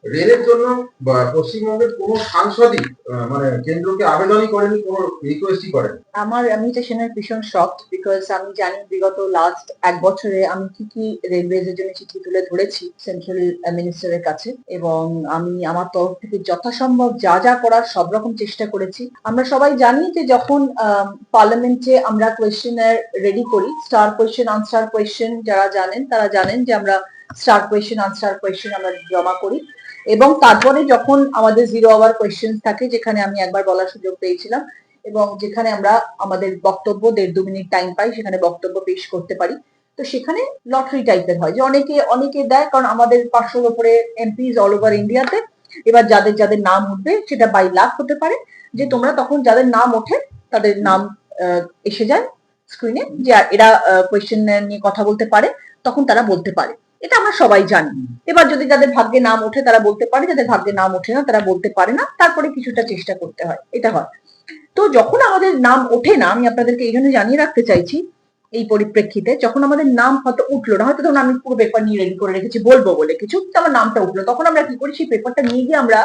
রেলের জন্য পশ্চিমবঙ্গের কোনো সাংসদই মানে কেন্দ্রকে আবেদনই করেনি, কোনো রিকোয়েস্টই করেন? আমি এটা শুনে ভীষণ শকড, বিকজ আমি জানি বিগত লাস্ট এক বছরে আমি কি কি রেলওয়েজ এর জন্য চিঠি তুলে ধরেছি সেন্ট্রাল মিনিস্টারের কাছে, এবং আমি আমার তরফ থেকে যথাসম্ভব যা যা করার সব রকম চেষ্টা করেছি। আমরা সবাই জানি যে যখন পার্লামেন্টে আমরা কোয়েশ্চেনার রেডি করি, স্টার কোয়েশ্চেন আনসার কোয়েশ্চেন, যারা জানেন তারা জানেন যে আমরা স্টার কোয়েশ্চেন আনসার কোয়েশ্চেন আমরা জমা করি, এবং তারপরে যখন আমাদের জিরো আওয়ার কোয়েশ্চেন থাকে, যেখানে আমি একবার বলার সুযোগ পেয়েছিলাম এবং যেখানে আমরা আমাদের বক্তব্য 1.5-2 মিনিট টাইম পাই, সেখানে বক্তব্য পেশ করতে পারি। তো সেখানে লটারি টাইপের হয় যে অনেকে অনেকে দেয়, কারণ আমাদের 500-র উপরে এমপিস অল ওভার ইন্ডিয়াতে। এবার যাদের যাদের নাম উঠবে সেটা বাই লাখ হতে পারে, যে তোমরা তখন যাদের নাম ওঠে তাদের নাম এসে যায় স্ক্রিনে, যে এরা কোয়েশ্চেন নিয়ে কথা বলতে পারে, তখন তারা বলতে পারে। এটা আমরা সবাই জানি। এবার যদি যাদের ভাগ্যে নাম ওঠে তারা বলতে পারে, যাদের ভাগ্যে নাম ওঠে না তারা বলতে পারে না, তারপরে কিছুটা চেষ্টা করতে হয়, এটা হয়। তো যখন আমাদের নাম ওঠে না, আমি আপনাদেরকে এই জন্য জানিয়ে রাখতে চাইছি এই পরিপ্রেক্ষিতে, যখন আমাদের নাম হয়তো উঠলো না, হয়তো ধরুন আমি পুরো পেপার নিয়ে রেডি করে রেখেছি বলবো বলে কিছু, কিন্তু আমার নামটা উঠলো, তখন আমরা কি করি, সেই পেপারটা নিয়ে গিয়ে আমরা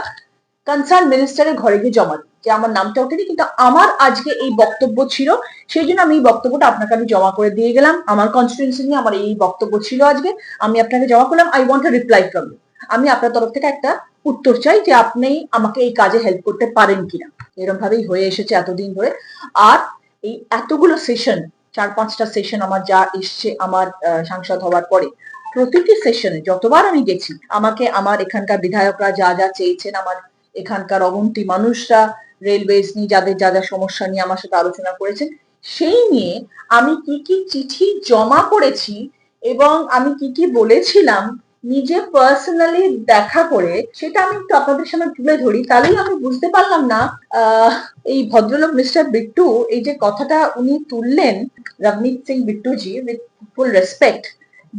কনসার্ন মিনিস্টারের ঘরে গিয়ে জমা দিই যে আমার নামটা ওঠেনি, কিন্তু আমার আজকে এই বক্তব্য ছিল, সেই জন্য আমি এই বক্তব্যটা আপনাকে আমি জমা করে দিয়ে গেলাম, আমার কনস্টিটিউয়েন্সি নিয়ে আমার এই বক্তব্য ছিল আজকে, আমি আপনাকে জমা করলাম, I want a reply from you. আমি আপনার তরফ থেকে একটা উত্তর চাই যে আপনি আমাকে এই কাজে হেল্প করতে পারেন কিনা। এরকম ভাবেই হয়ে এসেছে এতদিন ধরে। আর এই এতগুলো সেশন, 4-5টা সেশন আমার যা এসছে আমার সাংসদ হওয়ার পরে, প্রতিটি সেশনে যতবার আমি গেছি, আমাকে আমার এখানকার বিধায়করা যা যা চেয়েছেন, আমার এখানকার অগুন্তি মানুষরা রেলওয়েজ নিয়ে যাদের যা যা সমস্যা নিয়ে আমার সাথে আলোচনা করেছেন, সেই নিয়ে আমি কি কি চিঠি জমা করেছি এবং আমি কি কি বলেছিলাম নিজে পার্সোনালি দেখা করে, সেটা আমি একটু আপনাদের সামনে তুলে ধরি, তাহলেই আমি বুঝতে পারলাম না এই ভদ্রলোক মিস্টার বিট্টু এই যে কথাটা উনি তুললেন, Ravneet Singh Bittu ji, with full respect,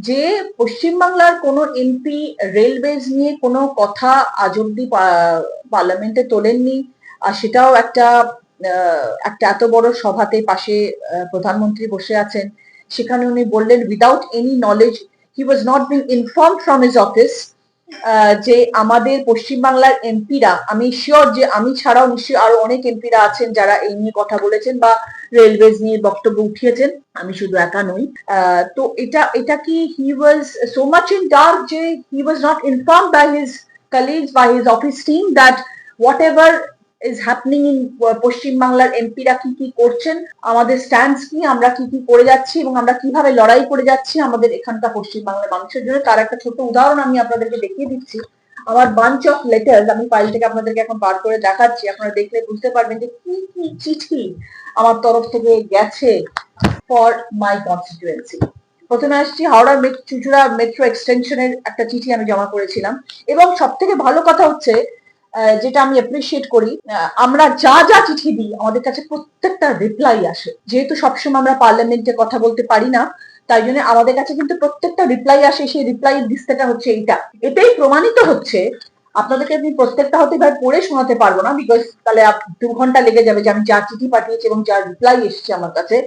যে পশ্চিমবাংলার কোনো এমপি রেলওয়েজ নিয়ে কোনো কথা আজ অব্দি পার্লামেন্টে তোলেননি, আর সেটাও একটা একটা এত বড় সভাতে, পাশে প্রধানমন্ত্রী বসে আছেন, সেখানে উনি বললেন without any knowledge, he was not being informed from his office, যে আমাদের পশ্চিমবাংলার এমপিরা, আমি শিওর যে আমি ছাড়াও নিশ্চয়ই আরো অনেক এমপিরা আছেন যারা এই নিয়ে কথা বলেছেন বা রেলওয়েজ নিয়ে বক্তব্য উঠিয়েছেন, আমি শুধু একা নই। তো এটা এটা কি he was so much in dark যে he was not informed by his colleagues, by his office team, that whatever is happening in পশ্চিম বাংলার এমপিরা কি কি করছেন, আমাদের স্ট্যান্ড কি, আমরা কি কি করে যাচ্ছি এবং আমরা কিভাবে লড়াই করে যাচ্ছি আমাদের এখানকার পশ্চিম বাংলার মানুষের জন্য, তার একটা ছোট উদাহরণ আমি আপনাদেরকে দেখিয়ে দিচ্ছি। আমার বাঞ্চ অফ লেটার্স আমি ফাইল থেকে আপনাদেরকে এখন বার করে দেখাচ্ছি, আপনারা দেখলে বুঝতে পারবেন যে কি কি চিঠি আমার তরফ থেকে গেছে ফর মাই কনস্টিটিউয়েন্সি। প্রথমে আসছি হাওড়া চুচুড়া মেট্রো এক্সটেনশনের একটা চিঠি আমি জমা করেছিলাম, এবং সব থেকে ভালো কথা হচ্ছে যেটা আমি অ্যাপ্রিসিয়েট করি, আমরা যা যা চিঠি দিই আমাদের কাছে প্রত্যেকটা রিপ্লাই আসে, যেহেতু সবসময় আমরা পার্লামেন্টে কথা বলতে পারি না, তাই জন্য আমাদের কাছে কিন্তু প্রত্যেকটা রিপ্লাই আসে, সেই রিপ্লাই দিস্তাটা হচ্ছে এইটা। এটাই প্রমাণিত হচ্ছে, আপনাদেরকে আমি প্রত্যেকটা হতে এবার পড়ে শোনাতে পারবো না, বিকজ তাহলে 2 ঘন্টা লেগে যাবে, যে আমি যা চিঠি পাঠিয়েছি এবং যা রিপ্লাই এসছে আমার কাছে,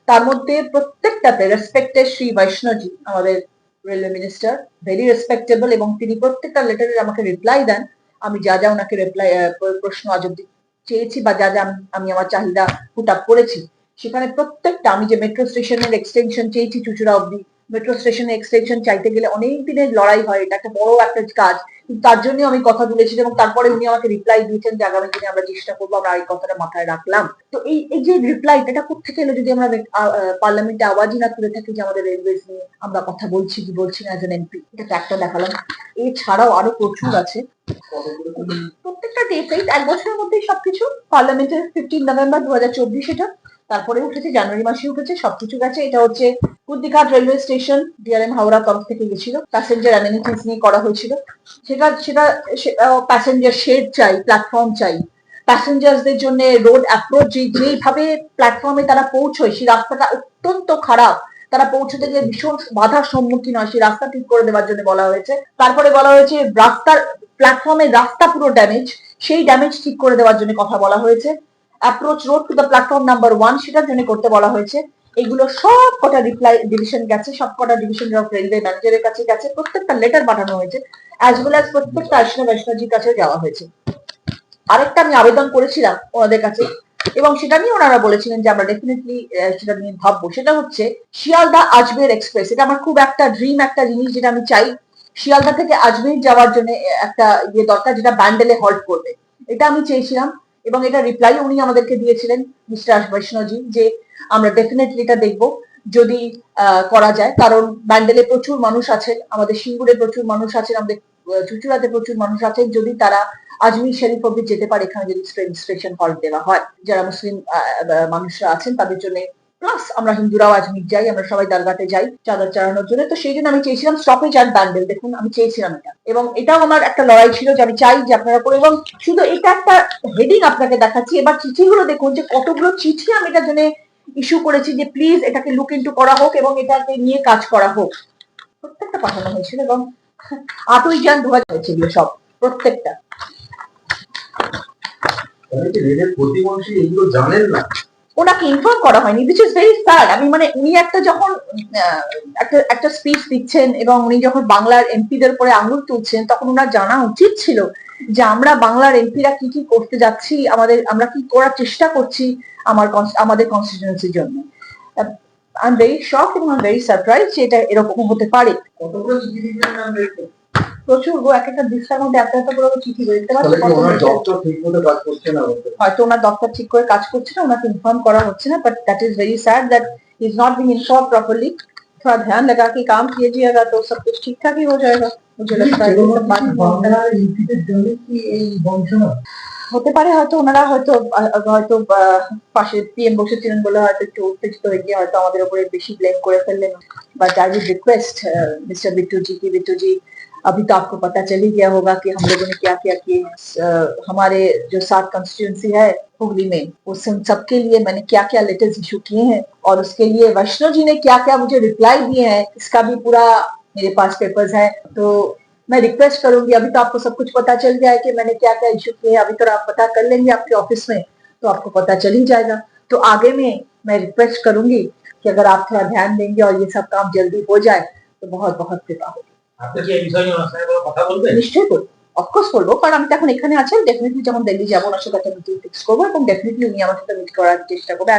তার মধ্যে প্রত্যেকটাতে রেসপেক্টেড শ্রী বৈষ্ণবজি, আমাদের রেলওয়ে মিনিস্টার, ভেরি রেসপেক্টেবল, এবং তিনি প্রত্যেকটা লেটারে আমাকে রিপ্লাই দেন। আমি যা যা ওনাকে রিপ্লাই প্রশ্ন আজ অব্দি চেয়েছি বা যা যা আমি আমার চাহিদা পুট আপ করেছি, সেখানে প্রত্যেকটা, আমি যে মেট্রো স্টেশনের এক্সটেনশন চেয়েছি চুচুড়া অব্দি, মেট্রো স্টেশনের এক্সটেনশন চাইতে গেলে অনেক দিনের লড়াই হয়, এটা একটা বড় একটা কাজ, তার জন্য আমি কথা তুলেছি, এবং তারপরে উনি আমাকে রিপ্লাই দিয়েছেন যে আগামী দিনে আমরা চেষ্টা করবো, আমরা এই কথাটা মাথায় রাখলাম। তো এই যে রিপ্লাই, এটা কোথেকে এলো যদি আমরা পার্লামেন্টে আওয়াজই না তুলে থাকি যে আমাদের রেলওয়েজ নিয়ে আমরা কথা বলছি কি বলছি না এজ এন এমপি, এটা একটা দেখালাম। এছাড়াও আরো প্রচুর আছে, প্রত্যেকটা ডেট এক বছরের মধ্যেই সবকিছু। পার্লামেন্টের 15 নভেম্বর 2024 এটা, তারপরে উঠেছে জানুয়ারি মাসে উঠেছে, সবকিছু গেছে। এটা হচ্ছে কুদ্দিঘাট রেলওয়ে স্টেশন, ডিআরএম হাওড়া তরফ থেকে গেছিল, প্যাসেঞ্জার অ্যামেনিটিস নিয়ে করা হয়েছিল। সেটা সেটা প্যাসেঞ্জার শেড চাই, প্ল্যাটফর্ম চাই, প্যাসেঞ্জারদের জন্য রোড অ্যাপ্রোচ, যেইভাবে প্ল্যাটফর্মে তারা পৌঁছয় সেই রাস্তাটা অত্যন্ত খারাপ, তারা পৌঁছতে গিয়ে ভীষণ বাধার সম্মুখীন হয়, সেই রাস্তা ঠিক করে দেওয়ার জন্য বলা হয়েছে। তারপরে বলা হয়েছে রাস্তার প্ল্যাটফর্মের রাস্তা পুরো ড্যামেজ, সেই ড্যামেজ ঠিক করে দেওয়ার জন্য কথা বলা হয়েছে। Approach road to the platform number 1 সেটার জন্য করতে বলা হয়েছে। এগুলো সব কটা রিপ্লাই ডিভিশন গেছে, সব কটা ডিভিশন অফ রেলওয়ে ম্যানেজারের কাছে গেছে, প্রত্যেকটা লেটার পাঠানো হয়েছে, অ্যাজ ওয়েল অ্যাজ প্রত্যেকটা অশ্বিনী বৈষ্ণবজির কাছে যাওয়া হয়েছে। আরেকটা আমি আবেদন করেছিলাম ওনাদের কাছে, এবং সেটা নিয়ে ওনারা বলেছিলেন যে আমরা ডেফিনেটলি সেটা নিয়ে ভাববো। সেটা হচ্ছে শিয়ালদা আজমের এক্সপ্রেস। এটা আমার খুব একটা ড্রিম একটা জিনিস, যেটা আমি চাই শিয়ালদা থেকে আজমের যাওয়ার জন্য একটা ইয়ে দরকার, যেটা ব্যান্ডেলে হল্ট করবে। এটা আমি চেয়েছিলাম, এবং এটা রিপ্লাই উনি আমাদেরকে দিয়েছিলেন মিস্টার বৈষ্ণবজি, যে আমরা ডেফিনেটলি এটা দেখবো যদি করা যায়। কারণ ব্যান্ডেলে প্রচুর মানুষ আছেন, আমাদের সিঙ্গুরে প্রচুর মানুষ আছেন, আমাদের চুচুড়াতে প্রচুর মানুষ আছেন। যদি তারা আজমির শরীফ অব্দি যেতে পারে, এখানে যদি স্টেশন হল্ট দেওয়া হয়, যারা মুসলিম মানুষরা আছেন তাদের জন্য, প্লাস আমরা হিন্দুরাও আজমির যাই, আমরা সবাই দরগাতে যাই চাদর চড়ানোর জন্য। তো সেই জন্য আমি চেয়েছিলাম স্টপেজ অ্যাট ব্যান্ডেল। দেখুন, আমি চেয়েছিলাম এটা, এবং এটাও আমার একটা লড়াই ছিল যে আমি চাই যে আপনারা করে। এবং শুধু এটা একটা হেডিং আপনাকে দেখাচ্ছি, এবার চিঠিগুলো দেখুন যে কতগুলো চিঠি আমি এটার জন্য ইস্যু করেছি যে প্লিজ এটাকে লুক ইন্টু করা হোক এবং এটাকে নিয়ে কাজ করা হোক। প্রত্যেকটা পাঠানো হয়েছিল, এবং 8ই জান 2000 হয়েছিল সব, প্রত্যেকটা। রেলের প্রতিমন্ত্রী এগুলো জানেন না, ওনাকে ইনফর্ম করা হয়নি, উইচ ইজ ভেরি স্যাড। আমি মানে উনি একটা যখন একটা স্পিচ দিচ্ছেন এবং উনি যখন বাংলার এমপিদের উপরে আঙুল তুলছেন, তখন ওনার জানা উচিত ছিল যে আমরা বাংলার এমপিরা কি কি করতে যাচ্ছি, আমরা কি করার চেষ্টা করছি আমাদের কনস্টিটিউয়েন্সির জন্য। আই এম ভেরি শক এবং আই এম ভেরি সারপ্রাইজ যে এটা এরকম হতে পারে। কতগুলো চিঠি দিয়েছেন নাম রেখে? প্রচুর গো, এক একটা দিস্তার মধ্যে এত এত বড় চিঠি দেখতে পাচ্ছি। ওনার দপ্তর ঠিক মতো কাজ করছে না, হয়তো ওনার দপ্তর ঠিক করে কাজ করছে না, ওনাকে ইনফর্ম করা হচ্ছে না, but that is very sad that he is not being informed properly. थोड़ा ध्यान लगा के काम कीजिएगा तो सब कुछ ठीक ठाक ही हो जाएगा। मुझे लगता है सब बात বাংলা ইউপিদের জন্য কি এই বঞ্চনা হতে পারে। হয়তো ওনারা হয়তো হয়তো পাশে পিএম বসেছিলেন বলে হয়তো একটু উত্তেজিত হয়ে গিয়ে হয়তো আমাদের উপরে বেশি ব্লেম করে ফেললেন। But I would request mister Bittu ji की, बिट्टू जी अभी तो आपको पता चल ही गया होगा कि हम लोगों ने क्या क्या किए। हमारे जो 7 कंस्टिट्यूंसी है हुगली में, उस सबके लिए मैंने क्या क्या लेटर्स इशू किए हैं, और उसके लिए वैष्णव जी ने क्या क्या मुझे रिप्लाई दिए हैं, इसका भी पूरा मेरे पास पेपर्स है। तो मैं रिक्वेस्ट करूंगी, अभी तो आपको सब कुछ पता चल गया है कि मैंने क्या क्या इशू किए हैं, अभी तो आप पता कर लेंगे आपके ऑफिस में, तो आपको पता चल ही जाएगा। तो आगे में मैं रिक्वेस्ट करूंगी कि अगर आप थोड़ा ध्यान देंगे और ये सब काम जल्दी हो जाए तो बहुत बहुत कृपा होगी। নিশ্চয়ই করবো, অফকোর্স করবো, কারণ আমি তো এখন এখানে আছি। ডেফিনেটলি যখন দিল্লি যাবো ওনার সাথে একটা মিটিং ফিক্স করবো, এবং ডেফিনেটলি উনি আমার সাথে মিট করার চেষ্টা করবে।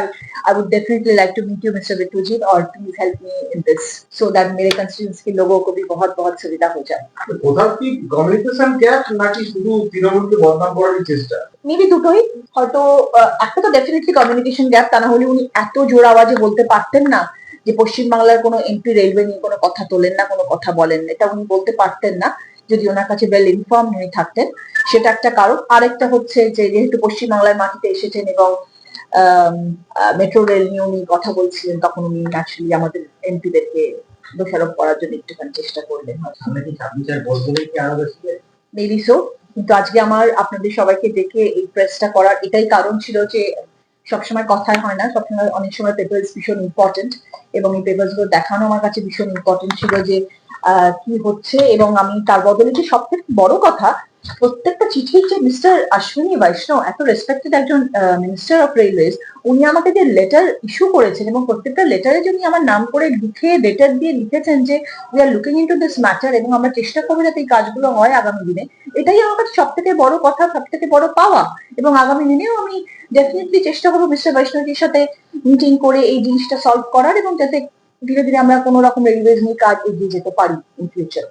I would definitely like to meet you mister Bittu ji, और please help me in this so that मेरे कंस्टिट्यूएंसी के लोगों को भी बहुत बहुत सुविधा हो जाए। কোথাও কি কমিউনিকেশন গ্যাপ নাকি শুধু তৃণমূলকে বদনাম করার চেষ্টা? মেবি দুটোই। হয়তো একটা তো ডেফিনেটলি কমিউনিকেশন গ্যাপ, তা না হলে উনি এত জোর আওয়াজে বলতে পারতেন না যে পশ্চিমবাংলার কোনো এমপি রেলওয়ে নিয়ে কোনো কথা তোলেন না, কোনো কথা বলেন না। এটা উনি বলতে পারতেন না যদি ওনার কাছে ওয়েল ইনফর্ম উনি থাকতেন। সেটা একটা কারণ। আরেকটা হচ্ছে যে যেহেতু পশ্চিমবাংলার মাটিতে এসেছেন এবং মেট্রো রেল নিয়ে উনি কথা বলছিলেন, তখন উনি ন্যাচুরালি আমাদের এমপিদেরকে দোষারোপ করার জন্য একটুখানি চেষ্টা করলেন। Maybe so. কিন্তু আজকে আমার আপনাদের সবাইকে দেখে এই প্রেসটা করার এটাই কারণ ছিল যে সবসময় কথায় হয় না, সবসময় অনেক সময় পেপারস ভীষণ ইম্পর্টেন্ট, এবং এই পেপারস গুলো দেখানো আমার কাছে ভীষণ ইম্পর্টেন্ট ছিল যে কি হচ্ছে। এবং আমি তার বদলে যে সবথেকে বড় কথা, প্রত্যেকটা চিঠির যে মিস্টার অশ্বিনী বৈষ্ণব, এত রেসপেক্টেড একজন মিনিস্টার অফ রেলওয়েজ, উনি আমাকে যে লেটার ইস্যু করেছেন, এবং প্রত্যেকটা লেটারে যিনি আমার নাম করে লিখে লেটার দিয়ে লিখেছেন যে we are looking into this matter, এবং আমরা চেষ্টা করবো যাতে এই কাজগুলো হয় আগামী দিনে। এটাই আমার কাছে সব থেকে বড় কথা, সব থেকে বড় পাওয়া। এবং আগামী দিনেও আমি ডেফিনেটলি চেষ্টা করবো মিস্টার বৈষ্ণবজির সাথে মিটিং করে এই জিনিসটা সলভ করার, এবং যাতে ধীরে ধীরে আমরা কোনো রকম রেলওয়েজ নিয়ে কাজ এগিয়ে যেতে পারি ইন ফিউচার।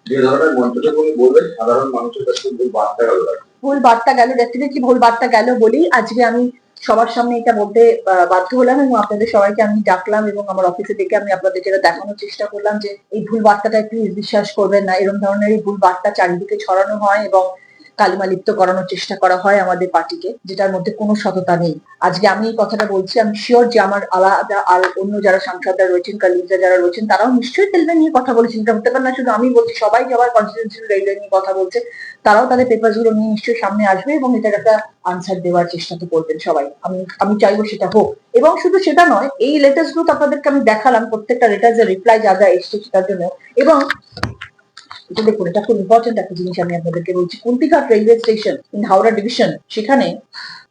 যে ধরনের মন্তব্য বলবেন সাধারণ মানুষের কাছে ভুল বার্তা গেল, ডেফিনেটলি ভুল বার্তা গেল বলেই আজকে আমি সবার সামনে এটা বলতে বাধ্য হলাম, এবং আপনাদের সবাইকে আমি ডাকলাম এবং আমার অফিসে ডেকে আমি আপনাদের যেটা দেখানোর চেষ্টা করলাম যে এই ভুল বার্তাটা প্লিজ বিশ্বাস করবেন না। এরকম ধরনের ভুল বার্তা চারিদিকে ছড়ানো হয় এবং কালিমা লিপ্ত করানোর চেষ্টা করা হয় আমাদের পার্টিকে, যেটার মধ্যে কোনো সততা নেই। আজকে আমি এই কথাটা বলছি, আমি শিওর যে আমার আলাদা আর অন্য যারা সাংসদরা রয়েছেন, কলিগরা যারা রয়েছেন, তারাও নিশ্চয়ই রেলওয়ে নিয়ে কথা বলেছেন। এটা হতে পারে না শুধু আমি বলছি, সবাই যাবার কনস্টিটিউশনাল রেলওয়ে নিয়ে কথা বলছে, তারাও তাদের পেপার গুলো নিয়ে নিশ্চয়ই সামনে আসবে এবং এটার একটা আনসার দেওয়ার চেষ্টা তো করবেন সবাই। আমি চাইবো সেটা হোক। এবং শুধু সেটা নয়, এই লেটার্স গুলো আপনাদেরকে আমি দেখালাম, প্রত্যেকটা লেটার্স এর রিপ্লাই যা যা এসছে সেটার জন্য। এবং এটা দেখুন, এটা খুব ইম্পর্টেন্ট একটা জিনিস আমি আপনাদেরকে বলছি। Kuntighat railway station in Howrah division, সেখানে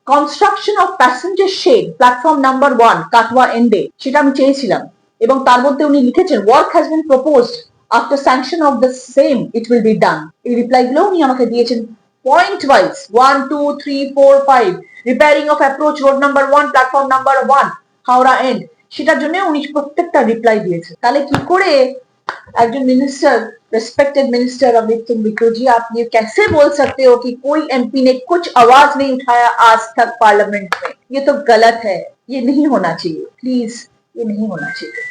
construction of passenger shed platform number 1 Katwa এন্ডে, সেটা আমি চেয়েছিলাম, এবং তার মধ্যে উনি লিখেছেন work has been proposed after sanction of the same it will be done. এই রিপ্লাই গুলো উনি আমাকে দিয়েছেন point wise 1 2 3 4 5 repairing of approach road number 1 platform number 1 Howrah end, সেটার জন্য উনি প্রত্যেকটা রিপ্লাই দিয়েছে। তাহলে কি করে একজন minister, respected minister Amit Singh Bittu ji, आप ये कैसे बोल सकते हो कि कोई एमपी ने कुछ आवाज नहीं उठाया आज तक पार्लियामेंट में? ये तो गलत है, ये नहीं होना चाहिए, प्लीज ये नहीं होना चाहिए।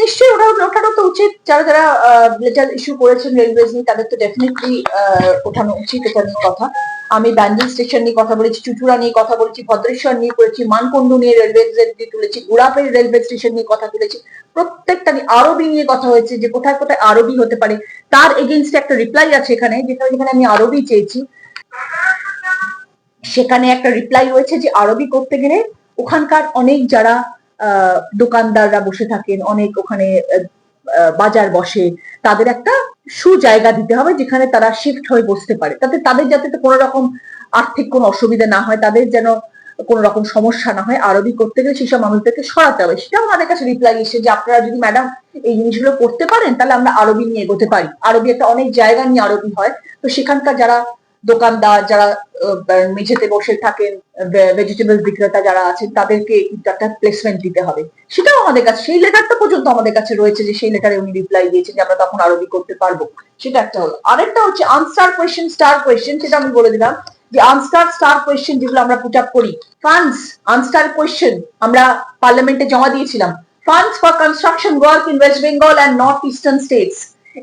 নিশ্চয়ই ওঠানো তো উচিত, যারা যারা লেটার ইস্যু করেছেন রেলওয়েজ নিয়ে তাদের তো ডেফিনেটলি ওঠানো উচিত, এটা নিয়ে কথা। আমি ব্যান্ডেল স্টেশন নিয়ে কথা বলেছি, চুচুড়া নিয়ে কথা বলেছি, ভদ্রেশ্বর নিয়ে করেছি, মানকুণ্ডু নিয়ে রেলওয়ে নিয়ে তুলেছি, গুড়াপের রেলওয়ে স্টেশন নিয়ে কথা তুলেছি, প্রত্যেকটা নিয়ে। আরবি নিয়ে কথা হয়েছে যে কোথায় কোথায় আরবি হতে পারে, তার এগেইনস্টে একটা রিপ্লাই আছে এখানে, যেখানে আমি আরবি চেয়েছি সেখানে একটা রিপ্লাই রয়েছে যে আরবি করতে গেলে ওখানকার অনেক যারা দোকানদাররা বসে থাকেন, অনেক ওখানে বাজার বসে, তাদের একটা জায়গা দিতে হবে যেখানে তারা শিফট হয়ে বসতে পারে, তাতে তাদের যাতে কোনো রকম আর্থিক কোনো অসুবিধা না হয়, তাদের যেন কোনো রকম সমস্যা না হয়। আরবি করতে গেলে সেসব মানুষদেরকে সরাতে হবে। সেটাও আমাদের কাছে রিপ্লাই এসে যে আপনারা যদি ম্যাডাম এই জিনিসগুলো করতে পারেন তাহলে আমরা আরবি নিয়ে এগোতে পারি। আরবি একটা অনেক জায়গা নিয়ে আরবি হয়, তো সেখানকার যারা দোকানদার, যারা মেঝেতে বসে থাকেন, ভেজিটেবল বিক্রেতা যারা আছেন, তাদেরকে একটা প্লেসমেন্ট দিতে হবে। সেটাও আমাদের কাছে, সেই লেটারটা পর্যন্ত আমাদের কাছে রয়েছে যে সেই লেটারে উনি রিপ্লাই দিয়েছেন যে আমরা তখন আরবি করতে পারবো। সেটা একটা হলো। আরেকটা হচ্ছে আনসার কোয়েশ্চেন স্টার কোয়েশ্চেন, সেটা আমি বলে দিলাম যে আনসার স্টার কোয়েশ্চেন যেগুলো আমরা পুট আপ করি, ফান্ডস আনসার কোয়েশ্চেন আমরা পার্লামেন্টে জমা দিয়েছিলাম। Funds for construction work in West Bengal and north eastern states,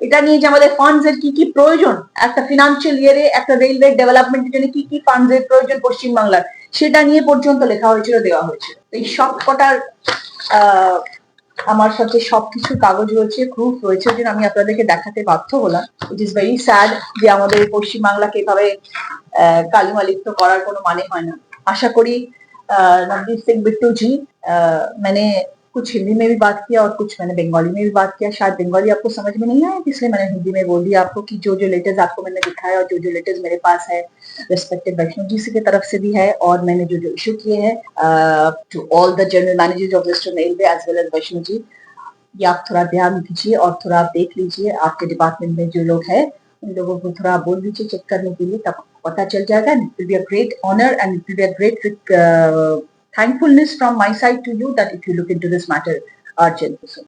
এটা নিয়ে যে আমাদের ফান্ডস এর কি কি প্রয়োজন, একটা ফিনান্সিয়াল ইয়ারে একটা রেলওয়ে ডেভেলপমেন্টের জন্য কি কি ফান্ডস এর প্রয়োজন পশ্চিমবাংলার, সেটা নিয়ে পর্যন্ত লেখা হয়েছিল, দেওয়া হয়েছিল। এই সব কটার আমার সাথে সবকিছু কাগজ রয়েছে, প্রুফ রয়েছে, যে আমি আপনাদেরকে দেখাতে বাধ্য হলাম। ইট ইজ ভেরি স্যাড যে আমাদের পশ্চিমবাংলাকে এভাবে কালিমালিপ্ত করার কোনো মানে হয় না। आशा करी नवदीप सिंह बिट्टू जी, मैंने कुछ हिंदी में भी बात किया और कुछ मैंने बंगाली में भी बात किया। शायद बंगाली आपको समझ में नहीं आया, इसलिए मैंने हिंदी में बोल दिया आपको कि जो जो लेटर्स आपको मैंने दिखाया और जो जो लेटर्स मेरे पास है रेस्पेक्टेड वैष्णव जी की तरफ से भी है, और मैंने जो जो इशू किए हैं to all the general managers of western railway as well as Vaishnav ji, ये आप थोड़ा ध्यान दीजिए और थोड़ा आप देख लीजिए। आपके डिपार्टमेंट में जो लोग हैं उन लोगों को थोड़ा बोल दीजिए चेक करने के लिए, तब पता चल जाएगा। It will be a great honour and it will be a great thankfulness from my side to you that if you look into this matter urgently.